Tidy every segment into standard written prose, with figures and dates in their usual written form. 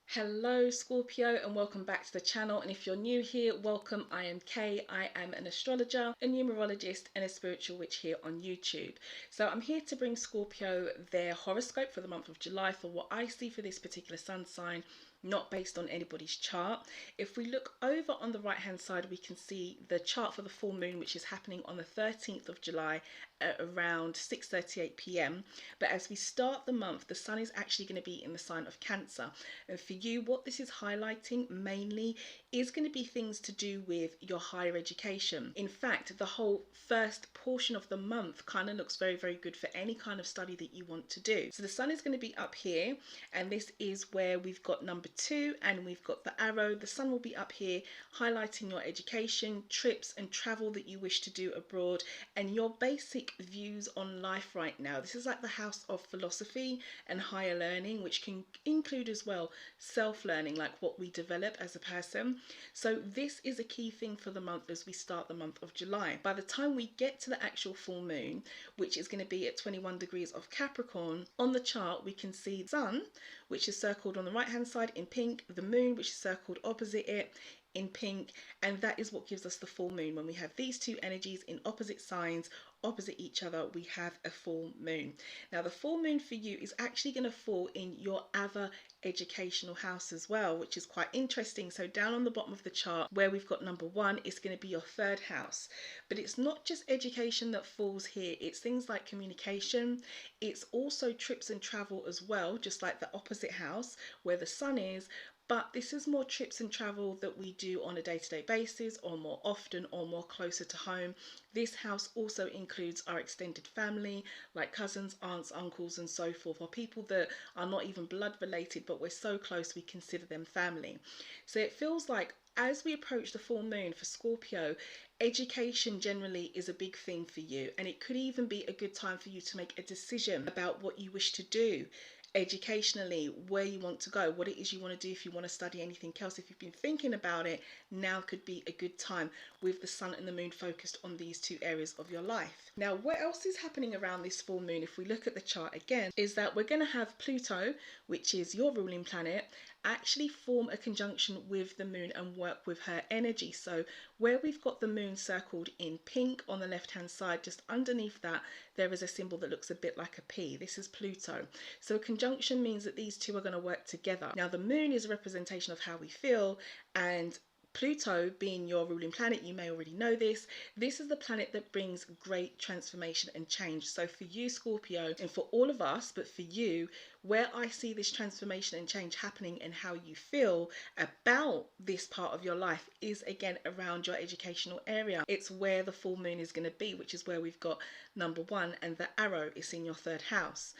Hello Scorpio, and welcome back to the channel. And if you're new here, welcome. I am Kay. I am an astrologer, a numerologist and a spiritual witch here on YouTube. So I'm here to bring Scorpio their horoscope for the month of July for what I see for this particular sun sign, not based on anybody's chart. If we look over on the right hand side, we can see the chart for the full moon, which is happening on the 13th of July at around 6:38 p.m. But as we start the month, the sun is actually going to be in the sign of Cancer. And for you, what this is highlighting mainly is going to be things to do with your higher education. In fact, the whole first portion of the month kind of looks very, very good for any kind of study that you want to do. So the sun is going to be up here, and this is where we've got number 2 and we've got the arrow. The sun will be up here highlighting your education, trips and travel that you wish to do abroad, and your basic views on life right now. This is like the house of philosophy and higher learning, which can include as well self-learning, like what we develop as a person. So this is a key thing for the month as we start the month of July. By the time we get to the actual full moon, which is going to be at 21 degrees of Capricorn, on the chart we can see the sun, which is circled on the right hand side in pink, the moon, which is circled opposite it in pink, and that is what gives us the full moon. When we have these two energies in opposite signs opposite each other, we have a full moon. Now the full moon for you is actually going to fall in your other educational house as well, which is quite interesting. So down on the bottom of the chart where we've got number 1 is going to be your 3rd house. But it's not just education that falls here, it's things like communication, it's also trips and travel as well, just like the opposite house where the sun is. But this is more trips and travel that we do on a day-to-day basis, or more often, or more closer to home. This house also includes our extended family, like cousins, aunts, uncles and so forth, or people that are not even blood related but we're so close we consider them family. So it feels like as we approach the full moon for Scorpio, education generally is a big thing for you, and it could even be a good time for you to make a decision about what you wish to do educationally, where you want to go, what it is you want to do, if you want to study anything else. If you've been thinking about it, now could be a good time with the sun and the moon focused on these two areas of your life. Now what else is happening around this full moon, if we look at the chart again, is that we're going to have Pluto, which is your ruling planet, actually form a conjunction with the moon and work with her energy. So where we've got the moon circled in pink on the left hand side, just underneath that there is a symbol that looks a bit like a P. This is Pluto. So a conjunction means that these two are going to work together. Now the moon is a representation of how we feel, and Pluto being your ruling planet, you may already know this, this is the planet that brings great transformation and change. So for you Scorpio, and for all of us, but for you, where I see this transformation and change happening and how you feel about this part of your life is again around your educational area. It's where the full moon is going to be, which is where we've got number 1 and the arrow is in your 3rd house.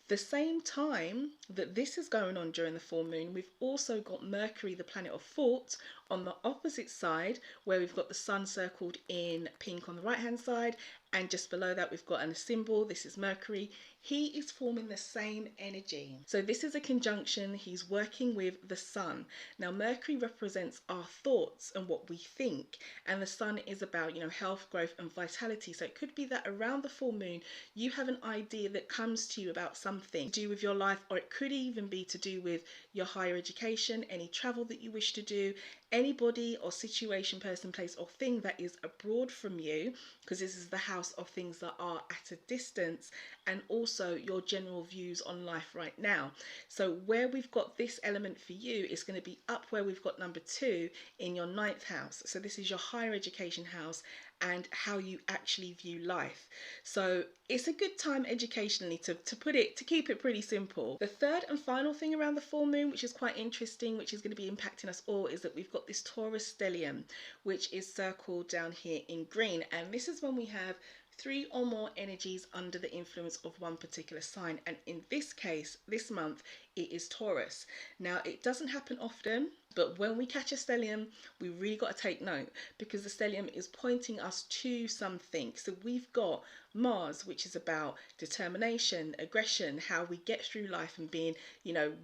The same time that this is going on during the full moon, we've also got Mercury, the planet of thought, on the opposite side, where we've got the sun circled in pink on the right hand side, and just below that we've got a symbol. This is Mercury. He is forming the same energy. So this is a conjunction. He's working with the sun. Now Mercury represents our thoughts and what we think, and the sun is about, health, growth and vitality. So it could be that around the full moon you have an idea that comes to you about something to do with your life, or it could even be to do with your higher education, any travel that you wish to do, anybody or situation, person, place or thing that is abroad from you, because this is the house of things that are at a distance, and also your general views on life right now. So where we've got this element for you is going to be up where we've got number 2 in your 9th house. So this is your higher education house and how you actually view life. So it's a good time educationally to keep it pretty simple. The third and final thing around the full moon, which is quite interesting, which is going to be impacting us all, is that we've got this Taurus stellium, which is circled down here in green. And this is when we have 3 or more energies under the influence of one particular sign. And in this case, this month, it is Taurus. Now, it doesn't happen often, but when we catch a stellium, we really got to take note, because the stellium is pointing us to something. So we've got Mars, which is about determination, aggression, how we get through life and being,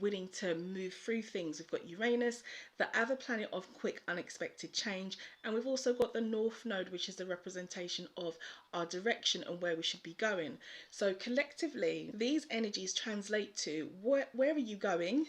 willing to move through things. We've got Uranus, the other planet of quick, unexpected change. And we've also got the North Node, which is the representation of our direction and where we should be going. So collectively, these energies translate to where are you going?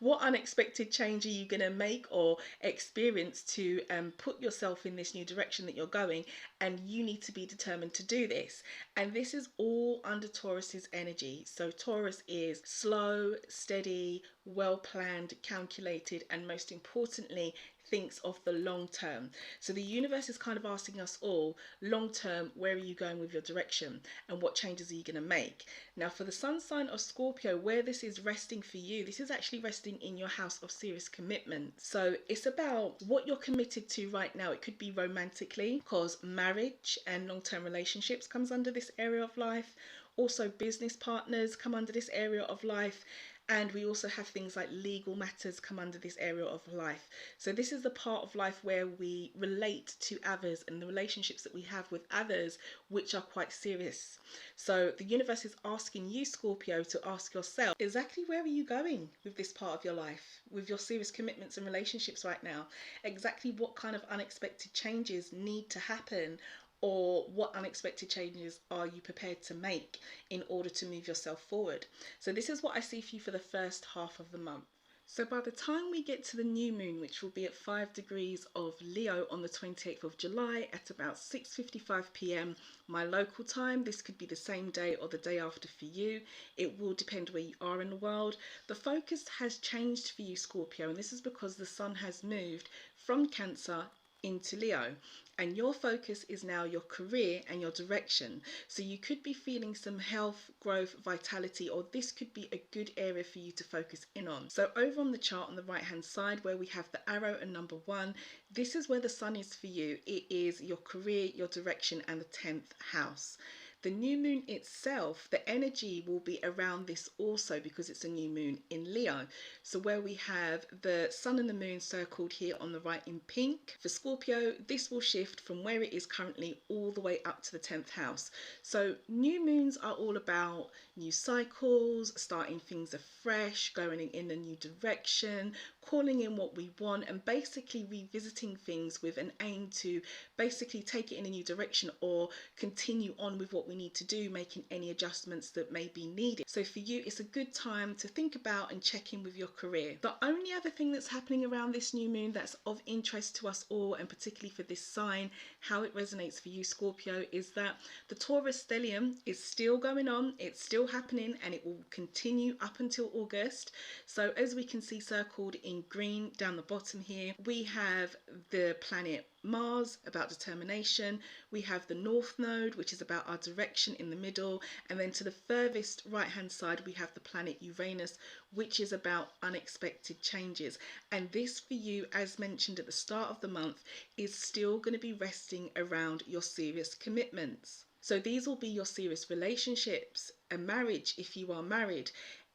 What unexpected change are you going to make or experience to put yourself in this new direction that you're going? And you need to be determined to do this. And this is all under Taurus's energy. So Taurus is slow, steady, well planned, calculated, and most importantly, thinks of the long term. So the universe is kind of asking us all, long term, where are you going with your direction and what changes are you going to make? Now, for the sun sign of Scorpio, where this is resting for you, this is actually resting in your house of serious commitment. So it's about what you're committed to right now. It could be romantically, because marriage and long-term relationships comes under this area of life. Also, business partners come under this area of life. And we also have things like legal matters come under this area of life. So this is the part of life where we relate to others and the relationships that we have with others, which are quite serious. So the universe is asking you, Scorpio, to ask yourself, exactly where are you going with this part of your life, with your serious commitments and relationships right now? Exactly what kind of unexpected changes need to happen? Or what unexpected changes are you prepared to make in order to move yourself forward? So this is what I see for you for the first half of the month. So by the time we get to the new moon, which will be at 5 degrees of Leo on the 28th of July at about 6:55 p.m. my local time, this could be the same day or the day after for you. It will depend where you are in the world. The focus has changed for you, Scorpio, and this is because the sun has moved from Cancer into Leo, and your focus is now your career and your direction. So you could be feeling some health, growth, vitality, or this could be a good area for you to focus in on. So over on the chart on the right hand side where we have the arrow and number 1, this is where the sun is for you. It is your career, your direction, and the 10th house. The new moon itself, the energy will be around this also because it's a new moon in Leo. So where we have the sun and the moon circled here on the right in pink, for Scorpio, this will shift from where it is currently all the way up to the 10th house. So new moons are all about new cycles, starting things afresh, going in a new direction, calling in what we want, and basically revisiting things with an aim to basically take it in a new direction or continue on with what we need to do, making any adjustments that may be needed. So for you, it's a good time to think about and check in with your career. The only other thing that's happening around this new moon that's of interest to us all, and particularly for this sign, how it resonates for you, Scorpio, is that the Taurus stellium is still going on, it's still happening, and it will continue up until August. So as we can see circled in green down the bottom here, we have the planet Mars, about determination. We have the North Node, which is about our direction in the middle. And then to the furthest right hand side, we have the planet Uranus, which is about unexpected changes. And this for you, as mentioned at the start of the month, is still going to be resting around your serious commitments. So these will be your serious relationships, a marriage if you are married,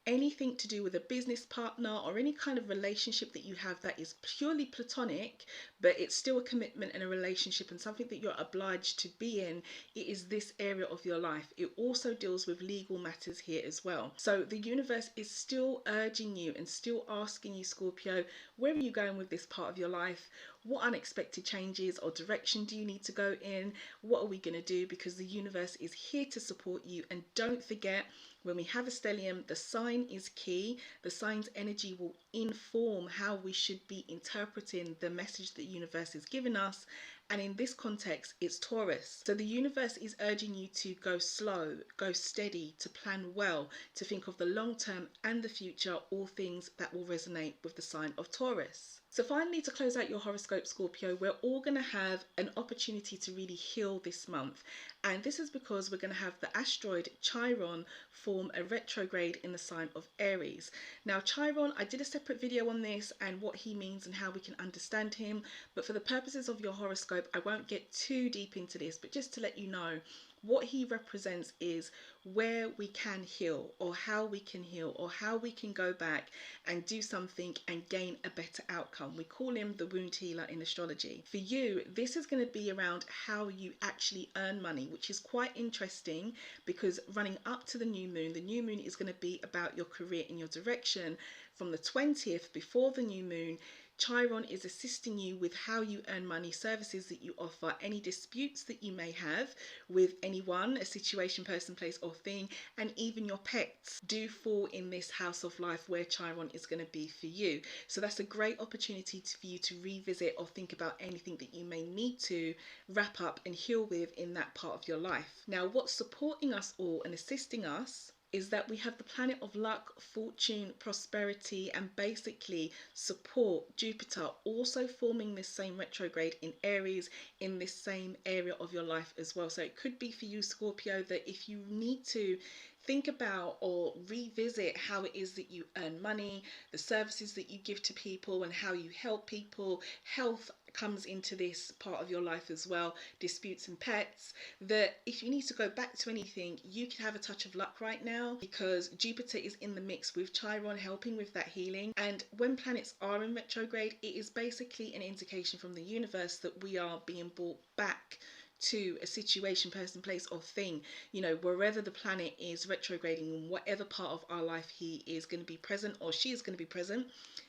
anything to do with a business partner or any kind of relationship that you have that is purely platonic, but it's still a commitment and a relationship and something that you're obliged to be in. It is this area of your life. It also deals with legal matters here as well. So the universe is still urging you and still asking you, Scorpio, where are you going with this part of your life? What unexpected changes or direction do you need to go in? What are we going to do? Because the universe is here to support you. And don't forget, when we have a stellium, the sign is key. The sign's energy will inform how we should be interpreting the message that the universe is giving us. And in this context, it's Taurus. So the universe is urging you to go slow, go steady, to plan well, to think of the long term and the future, all things that will resonate with the sign of Taurus. So finally, to close out your horoscope, Scorpio, we're all going to have an opportunity to really heal this month. And this is because we're going to have the asteroid Chiron form a retrograde in the sign of Aries. Now, Chiron, I did a separate video on this and what he means and how we can understand him. But for the purposes of your horoscope, I won't get too deep into this, but just to let you know, what he represents is where we can heal or how we can heal or how we can go back and do something and gain a better outcome. We call him the wound healer in astrology. For you, this is going to be around how you actually earn money, which is quite interesting because running up to the new moon is going to be about your career and your direction. From the 20th, before the new moon, Chiron is assisting you with how you earn money, services that you offer, any disputes that you may have with anyone, a situation, person, place or thing, and even your pets do fall in this house of life where Chiron is going to be for you. So that's a great opportunity for you to revisit or think about anything that you may need to wrap up and heal with in that part of your life. Now, what's supporting us all and assisting us is that we have the planet of luck, fortune, prosperity, and basically support, Jupiter, also forming this same retrograde in Aries in this same area of your life as well. So it could be for you, Scorpio, that if you need to think about or revisit how it is that you earn money, the services that you give to people and how you help people, health comes into this part of your life as well, disputes and pets, that if you need to go back to anything, you can have a touch of luck right now because Jupiter is in the mix with Chiron helping with that healing. And when planets are in retrograde, it is basically an indication from the universe that we are being brought back to a situation, person, place or thing, you know, wherever the planet is retrograding, in whatever part of our life he is going to be present or she is going to be present,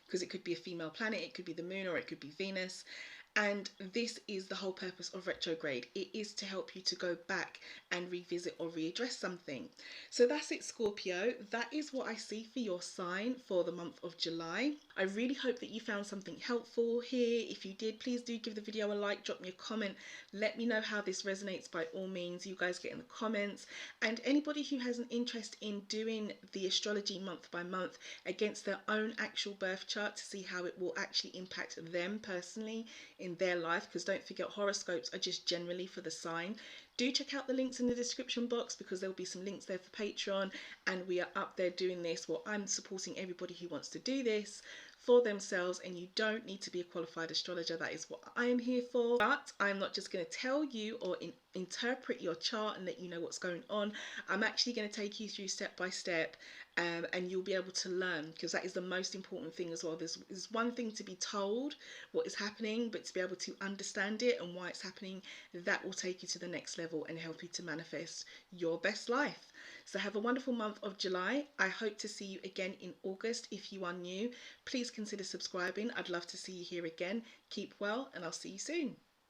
because it could be a female planet, it could be the moon, or it could be Venus. And this is the whole purpose of retrograde. It is to help you to go back and revisit or readdress something. So that's it, Scorpio. That is what I see for your sign for the month of July. I really hope that you found something helpful here. If you did, please do give the video a like, drop me a comment. Let me know how this resonates by all means. You guys get in the comments. And anybody who has an interest in doing the astrology month by month against their own actual birth chart to see how it will actually impact them personally in their life, because don't forget, horoscopes are just generally for the sign. Do check out the links in the description box because there will be some links there for Patreon, and we are up there doing this. Well, I'm supporting everybody who wants to do this for themselves, and you don't need to be a qualified astrologer. That is what I'm here for. But I'm not just going to tell you or interpret your chart and let you know what's going on. I'm actually going to take you through step by step, and you'll be able to learn, because that is the most important thing as well. There's one thing to be told what is happening, but to be able to understand it and why it's happening, that will take you to the next level and help you to manifest your best life. So have a wonderful month of July. I hope to see you again in August. If you are new, please consider subscribing. I'd love to see you here again. Keep well, and I'll see you soon.